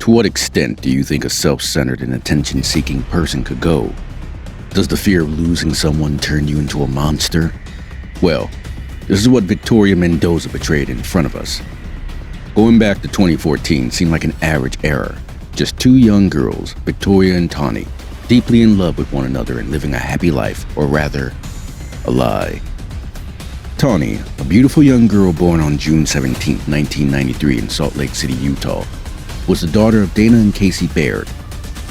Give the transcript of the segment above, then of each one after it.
To what extent do you think a self-centered and attention-seeking person could go? Does the fear of losing someone turn you into a monster? Well, this is what Victoria Mendoza portrayed in front of us. Going back to 2014 seemed like an average era. Just two young girls, Victoria and Tawnee, deeply in love with one another and living a happy life, or rather, a lie. Tawnee, a beautiful young girl born on June 17, 1993 in Salt Lake City, Utah, was the daughter of Dana and Casey Baird.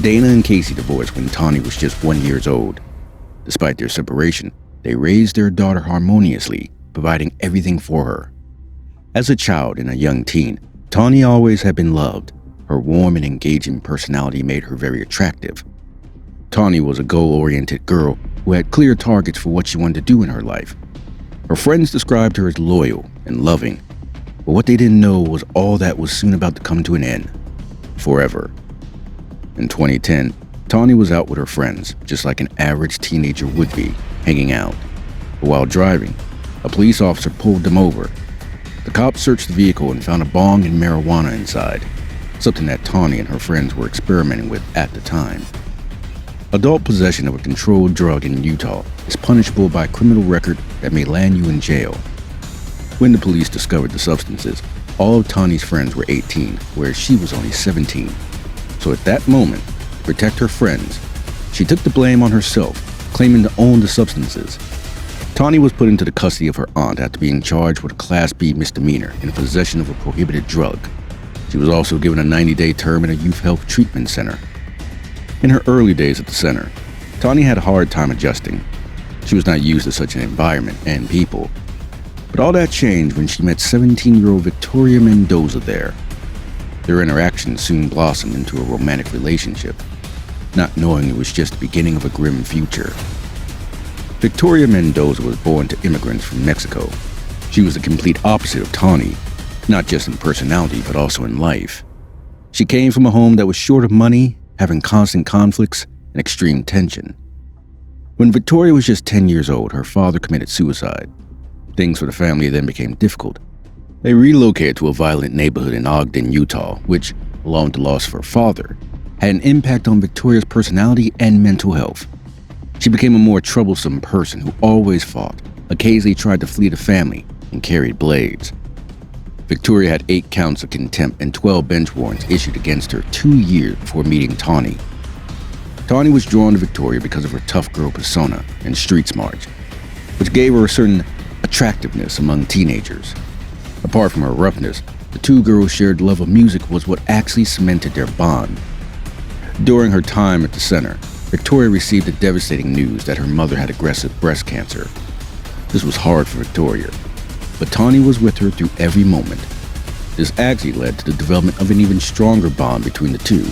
Dana and Casey divorced when Tawnee was just 1 year old. Despite their separation, they raised their daughter harmoniously, providing everything for her. As a child and a young teen, Tawnee always had been loved. Her warm and engaging personality made her very attractive. Tawnee was a goal-oriented girl who had clear targets for what she wanted to do in her life. Her friends described her as loyal and loving, but what they didn't know was all that was soon about to come to an end. Forever. In 2010, Tawnee was out with her friends, just like an average teenager would be, hanging out. But while driving, a police officer pulled them over. The cops searched the vehicle and found a bong and marijuana inside, something that Tawnee and her friends were experimenting with at the time. Adult possession of a controlled drug in Utah is punishable by a criminal record that may land you in jail. When the police discovered the substances, all of Tawnee's friends were 18, whereas she was only 17. So at that moment, to protect her friends, she took the blame on herself, claiming to own the substances. Tawnee was put into the custody of her aunt after being charged with a Class B misdemeanor in possession of a prohibited drug. She was also given a 90-day term in a youth health treatment center. In her early days at the center, Tawnee had a hard time adjusting. She was not used to such an environment and people. But all that changed when she met 17-year-old Victoria Mendoza there. Their interaction soon blossomed into a romantic relationship, not knowing it was just the beginning of a grim future. Victoria Mendoza was born to immigrants from Mexico. She was the complete opposite of Tawnee, not just in personality but also in life. She came from a home that was short of money, having constant conflicts and extreme tension. When Victoria was just 10 years old, her father committed suicide. Things for the family then became difficult. They relocated to a violent neighborhood in Ogden, Utah, which, along with the loss of her father, had an impact on Victoria's personality and mental health. She became a more troublesome person who always fought, occasionally tried to flee the family, and carried blades. Victoria had 8 counts of contempt and 12 bench warrants issued against her 2 years before meeting Tawnee. Tawnee was drawn to Victoria because of her tough girl persona and street smarts, which gave her a certain attractiveness among teenagers. Apart from her roughness, the two girls' shared love of music was what actually cemented their bond. During her time at the center, Victoria received the devastating news that her mother had aggressive breast cancer. This was hard for Victoria, but Tawnee was with her through every moment. This actually led to the development of an even stronger bond between the two.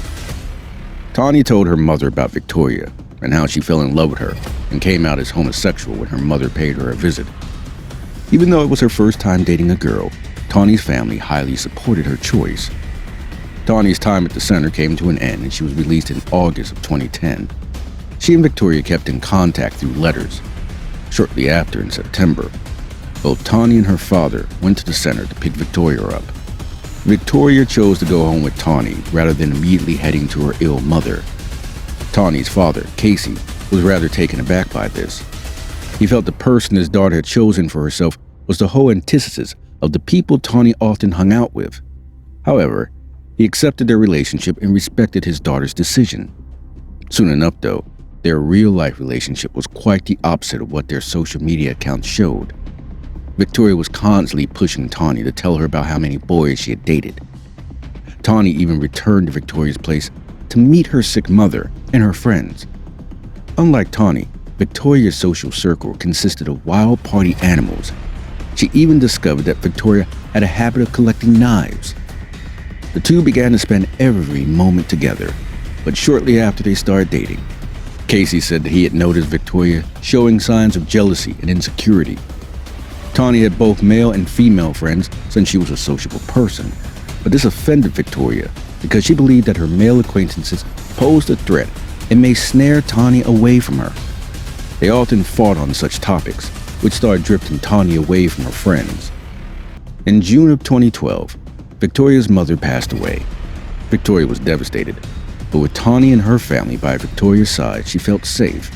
Tawnee told her mother about Victoria and how she fell in love with her and came out as homosexual when her mother paid her a visit. Even though it was her first time dating a girl, Tawnee's family highly supported her choice. Tawnee's time at the center came to an end and she was released in August of 2010. She and Victoria kept in contact through letters. Shortly after, in September, both Tawnee and her father went to the center to pick Victoria up. Victoria chose to go home with Tawnee rather than immediately heading to her ill mother. Tawnee's father, Casey, was rather taken aback by this. He felt the person his daughter had chosen for herself was the whole antithesis of the people Tawnee often hung out with. However, he accepted their relationship and respected his daughter's decision. Soon enough, though, their real-life relationship was quite the opposite of what their social media accounts showed. Victoria was constantly pushing Tawnee to tell her about how many boys she had dated. Tawnee even returned to Victoria's place to meet her sick mother and her friends. Unlike Tawnee, Victoria's social circle consisted of wild party animals. She even discovered that Victoria had a habit of collecting knives. The two began to spend every moment together, but shortly after they started dating, Casey said that he had noticed Victoria showing signs of jealousy and insecurity. Tawnee had both male and female friends since she was a sociable person, but this offended Victoria because she believed that her male acquaintances posed a threat and may snare Tawnee away from her. They often fought on such topics, which started drifting Tawnee away from her friends. In June of 2012, Victoria's mother passed away. Victoria was devastated, but with Tawnee and her family by Victoria's side, she felt safe.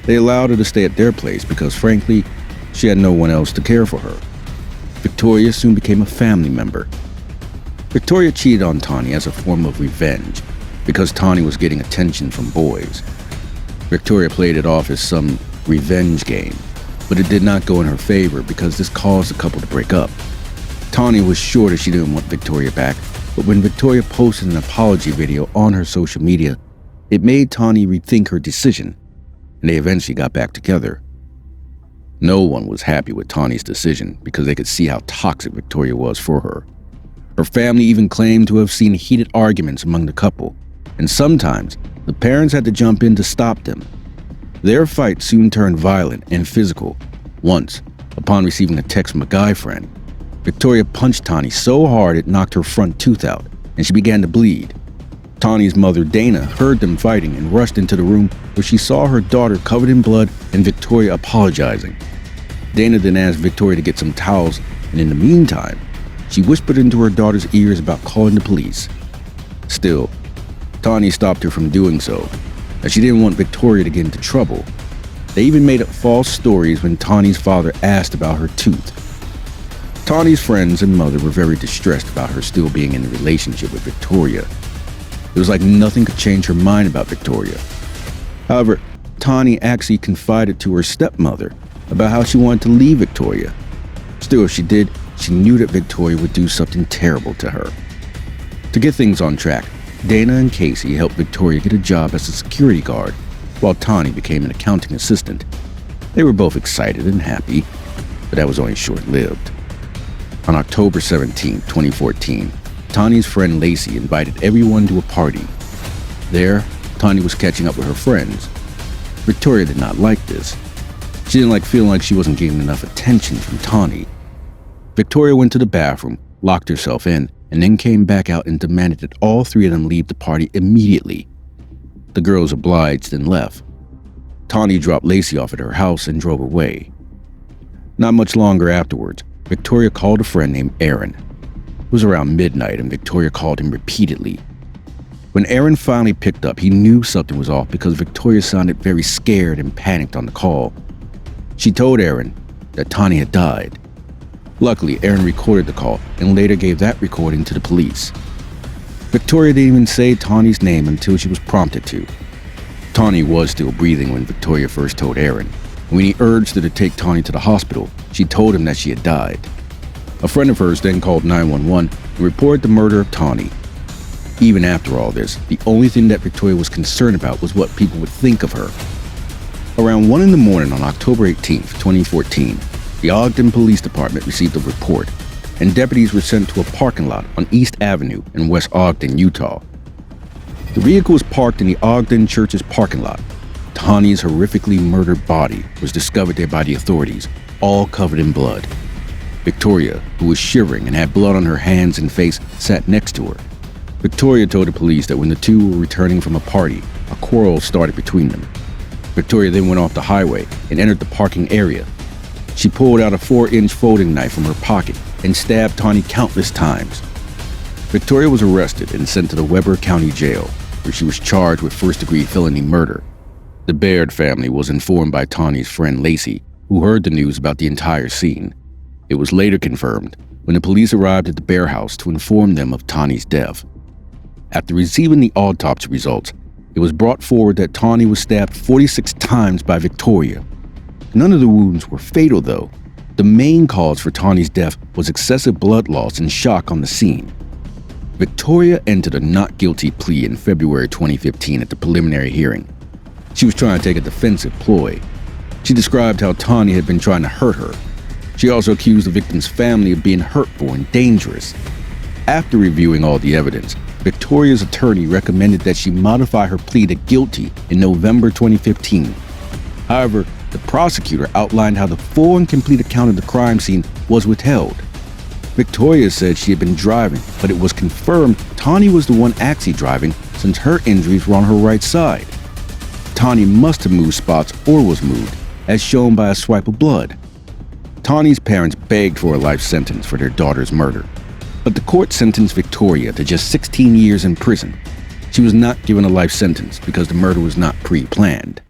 They allowed her to stay at their place because, frankly, she had no one else to care for her. Victoria soon became a family member. Victoria cheated on Tawnee as a form of revenge because Tawnee was getting attention from boys. Victoria played it off as some revenge game, but it did not go in her favor because this caused the couple to break up. Tawnee was sure that she didn't want Victoria back, but when Victoria posted an apology video on her social media, it made Tawnee rethink her decision, and they eventually got back together. No one was happy with Tawnee's decision because they could see how toxic Victoria was for her. Her family even claimed to have seen heated arguments among the couple, and sometimes the parents had to jump in to stop them. Their fight soon turned violent and physical. Once, upon receiving a text from a guy friend, Victoria punched Tawnee so hard it knocked her front tooth out, and she began to bleed. Tawnee's mother, Dana, heard them fighting and rushed into the room where she saw her daughter covered in blood and Victoria apologizing. Dana then asked Victoria to get some towels, and in the meantime, she whispered into her daughter's ears about calling the police. Still, Tawnee stopped her from doing so, as she didn't want Victoria to get into trouble. They even made up false stories when Tawnee's father asked about her tooth. Tawnee's friends and mother were very distressed about her still being in a relationship with Victoria. It was like nothing could change her mind about Victoria. However, Tawnee actually confided to her stepmother about how she wanted to leave Victoria. Still, if she did, she knew that Victoria would do something terrible to her. To get things on track, Dana and Casey helped Victoria get a job as a security guard, while Tawnee became an accounting assistant. They were both excited and happy, but that was only short-lived. On October 17, 2014, Tawnee's friend Lacey invited everyone to a party. There, Tawnee was catching up with her friends. Victoria did not like this. She didn't like feeling like she wasn't getting enough attention from Tawnee. Victoria went to the bathroom, locked herself in, and then came back out and demanded that all three of them leave the party immediately. The girls obliged and left. Tawnee dropped Lacey off at her house and drove away. Not much longer afterwards, Victoria called a friend named Aaron. It was around midnight and Victoria called him repeatedly. When Aaron finally picked up, he knew something was off because Victoria sounded very scared and panicked on the call. She told Aaron that Tawnee had died. Luckily, Aaron recorded the call and later gave that recording to the police. Victoria didn't even say Tawnee's name until she was prompted to. Tawnee was still breathing when Victoria first told Aaron. When he urged her to take Tawnee to the hospital, she told him that she had died. A friend of hers then called 911 and reported the murder of Tawnee. Even after all this, the only thing that Victoria was concerned about was what people would think of her. Around 1 a.m. on October 18, 2014, the Ogden Police Department received a report, and deputies were sent to a parking lot on East Avenue in West Ogden, Utah. The vehicle was parked in the Ogden Church's parking lot. Tawnee's horrifically murdered body was discovered there by the authorities, all covered in blood. Victoria, who was shivering and had blood on her hands and face, sat next to her. Victoria told the police that when the two were returning from a party, a quarrel started between them. Victoria then went off the highway and entered the parking area. She pulled out a 4-inch folding knife from her pocket and stabbed Tawnee countless times. Victoria was arrested and sent to the Weber County Jail, where she was charged with first-degree felony murder. The Baird family was informed by Tawnee's friend Lacey, who heard the news about the entire scene. It was later confirmed when the police arrived at the Baird house to inform them of Tawnee's death. After receiving the autopsy results, it was brought forward that Tawnee was stabbed 46 times by Victoria. None of the wounds were fatal, though. The main cause for Tawnee's death was excessive blood loss and shock on the scene. Victoria entered a not guilty plea in February 2015 at the preliminary hearing. She was trying to take a defensive ploy. She described how Tawnee had been trying to hurt her. She also accused the victim's family of being hurtful and dangerous. After reviewing all the evidence, Victoria's attorney recommended that she modify her plea to guilty in November 2015. However, the prosecutor outlined how the full and complete account of the crime scene was withheld. Victoria said she had been driving, but it was confirmed Tawnee was the one actually driving since her injuries were on her right side. Tawnee must have moved spots or was moved, as shown by a swipe of blood. Tawnee's parents begged for a life sentence for their daughter's murder. But the court sentenced Victoria to just 16 years in prison. She was not given a life sentence because the murder was not pre-planned.